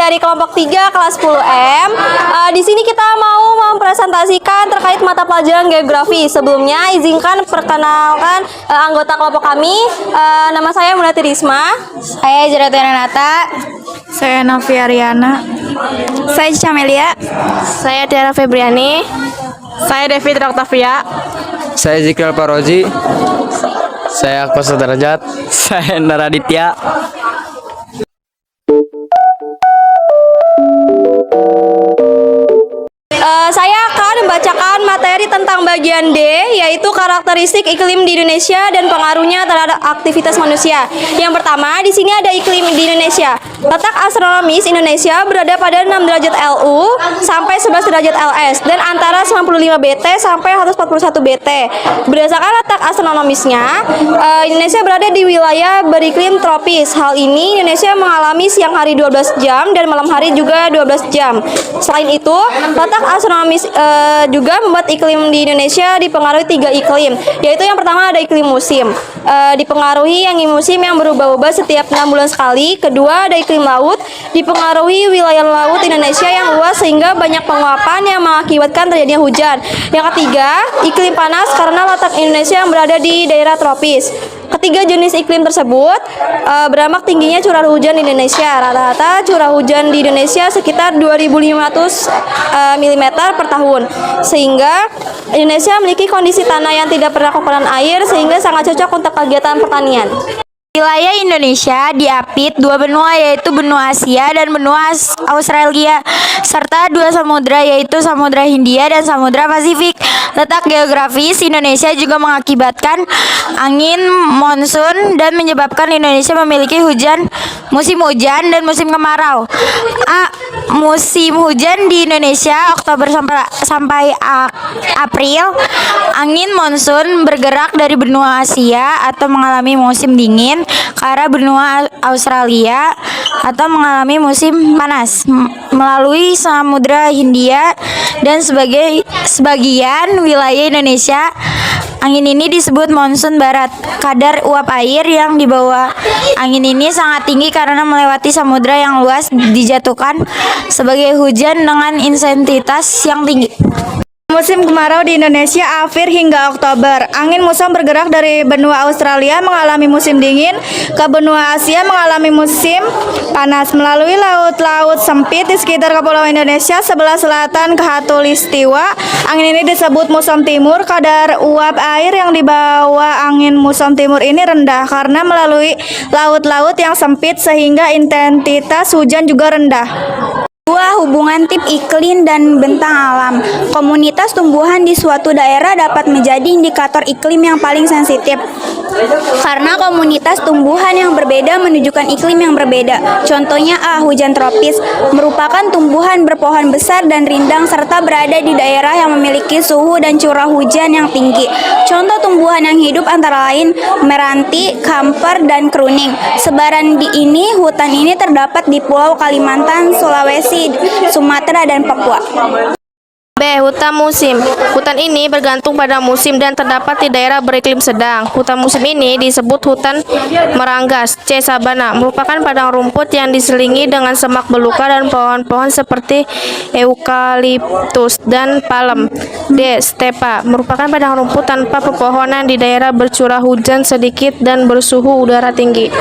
dari kelompok 3 kelas 10M. Di sini kita mau mempresentasikan terkait mata pelajaran geografi. Sebelumnya izinkan perkenalkan anggota kelompok kami. Nama saya Mulati Risma. Saya Jeratiana Nata. Saya Novia Riana. Saya Camelia. Saya Tiara Febriani. Saya David Oktavia. Saya Zikral Parozi. Saya Kosa Derajat. Saya Naraditya. Saya akan membacakan materi tentang bagian D, yaitu karakteristik iklim di Indonesia dan pengaruhnya terhadap aktivitas manusia. Yang pertama, di sini ada iklim di Indonesia. Letak astronomis Indonesia berada pada 6 derajat LU sampai 11 derajat LS dan antara 95 BT sampai 141 BT. Berdasarkan letak astronomisnya, Indonesia berada di wilayah beriklim tropis. Hal ini Indonesia mengalami siang hari 12 jam dan malam hari juga 12 jam. Selain itu, letak astronomis juga membuat iklim di Indonesia dipengaruhi 3 iklim, yaitu yang pertama ada iklim musim, dipengaruhi angin musim yang berubah-ubah setiap 6 bulan sekali. Kedua, ada iklim laut, dipengaruhi wilayah laut Indonesia yang luas sehingga banyak penguapan yang mengakibatkan terjadinya hujan. Yang ketiga, iklim panas karena letak Indonesia yang berada di daerah tropis. Ketiga jenis iklim tersebut berdampak tingginya curah hujan di Indonesia. Rata-rata curah hujan di Indonesia sekitar 2.500 mm per tahun, sehingga Indonesia memiliki kondisi tanah yang tidak pernah kekurangan air sehingga sangat cocok untuk kegiatan pertanian. Wilayah Indonesia diapit dua benua, yaitu benua Asia dan benua Australia, serta dua samudra, yaitu Samudra Hindia dan Samudra Pasifik. Letak geografis Indonesia juga mengakibatkan angin monsun dan menyebabkan Indonesia memiliki musim hujan dan musim kemarau. Musim hujan di Indonesia Oktober sampai April. Angin monsun bergerak dari benua Asia atau mengalami musim dingin ke arah benua Australia atau mengalami musim panas melalui Samudra Hindia dan sebagian wilayah Indonesia. Angin ini disebut monsun barat. Kadar uap air yang dibawa angin ini sangat tinggi karena melewati samudra yang luas, dijatuhkan sebagai hujan dengan intensitas yang tinggi. Musim kemarau di Indonesia akhir hingga Oktober. Angin muson bergerak dari benua Australia mengalami musim dingin ke benua Asia mengalami musim panas melalui laut-laut sempit di sekitar kepulauan Indonesia sebelah selatan Khatulistiwa. Angin ini disebut muson timur. Kadar uap air yang dibawa angin muson timur ini rendah karena melalui laut-laut yang sempit sehingga intensitas hujan juga rendah. Hubungan tip iklim dan bentang alam. Komunitas tumbuhan di suatu daerah dapat menjadi indikator iklim yang paling sensitif. Karena komunitas tumbuhan yang berbeda menunjukkan iklim yang berbeda. Contohnya hujan tropis merupakan tumbuhan berpohon besar dan rindang serta berada di daerah yang memiliki suhu dan curah hujan yang tinggi. Contoh tumbuhan yang hidup antara lain meranti, kamper, dan keruning. Sebaran hutan ini terdapat di Pulau Kalimantan, Sulawesi, Sumatera, dan Papua. B. Hutan musim. Hutan ini bergantung pada musim dan terdapat di daerah beriklim sedang. Hutan musim ini disebut hutan meranggas. C. Sabana merupakan padang rumput yang diselingi dengan semak belukar dan pohon-pohon seperti eukaliptus dan palem. D. Stepa merupakan padang rumput tanpa pepohonan di daerah bercurah hujan sedikit dan bersuhu udara tinggi.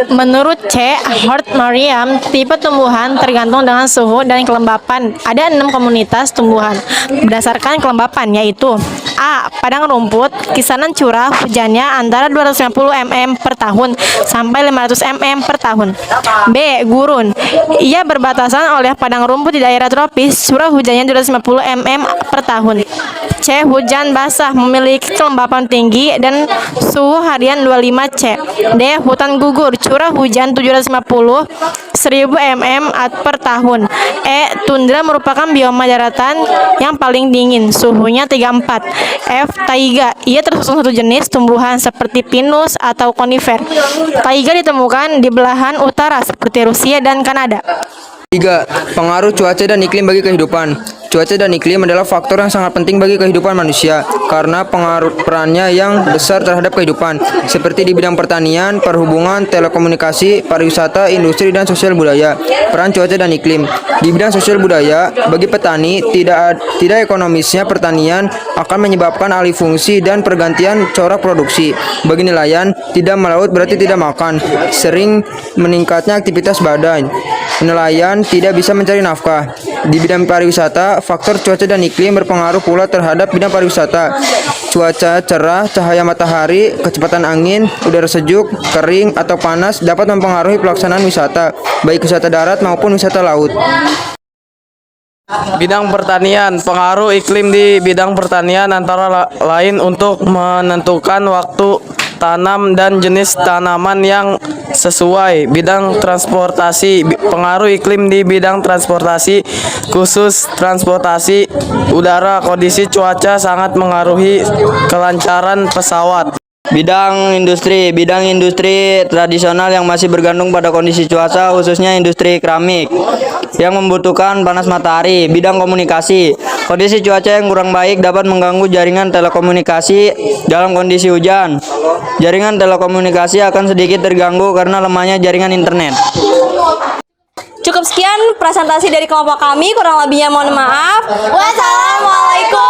Menurut C. Hort Mariam, tipe tumbuhan tergantung dengan suhu dan kelembapan. Ada 6 komunitas tumbuhan berdasarkan kelembapan, yaitu A. Padang rumput, kisaran curah hujannya antara 250 mm per tahun sampai 500 mm per tahun. B. Gurun, ia berbatasan oleh padang rumput di daerah tropis, curah hujannya 250 mm per tahun. C. Hujan basah, memiliki kelembapan tinggi dan suhu harian 25 C. D. Hutan gugur, curah hujan 750 1000 mm per tahun. E. Tundra merupakan bioma daratan yang paling dingin, suhunya 34. F. Taiga, ia tersusun satu jenis tumbuhan seperti pinus atau konifer. Taiga ditemukan di belahan utara seperti Rusia dan Kanada. 3. Pengaruh cuaca dan iklim bagi kehidupan. Cuaca dan iklim adalah faktor yang sangat penting bagi kehidupan manusia karena perannya yang besar terhadap kehidupan, seperti di bidang pertanian, perhubungan, telekomunikasi, pariwisata, industri, dan sosial budaya. Peran cuaca dan iklim di bidang sosial budaya, bagi petani tidak ekonomisnya pertanian akan menyebabkan alih fungsi dan pergantian corak produksi. Bagi nelayan, tidak melaut berarti tidak makan, sering meningkatnya aktivitas badan. Nelayan tidak bisa mencari nafkah. Di bidang pariwisata, faktor cuaca dan iklim berpengaruh pula terhadap bidang pariwisata. Cuaca cerah, cahaya matahari, kecepatan angin, udara sejuk, kering, atau panas dapat mempengaruhi pelaksanaan wisata, baik wisata darat maupun wisata laut. Bidang pertanian, pengaruh iklim di bidang pertanian antara lain untuk menentukan waktu tanam dan jenis tanaman yang sesuai. Bidang transportasi, pengaruh iklim di bidang transportasi, khusus transportasi udara, kondisi cuaca sangat mengaruhi kelancaran pesawat. Bidang industri tradisional yang masih bergantung pada kondisi cuaca, khususnya industri keramik yang membutuhkan panas matahari. Bidang komunikasi, kondisi cuaca yang kurang baik dapat mengganggu jaringan telekomunikasi dalam kondisi hujan. Jaringan telekomunikasi akan sedikit terganggu karena lemahnya jaringan internet. Cukup sekian presentasi dari kelompok kami, kurang lebihnya mohon maaf. Wassalamualaikum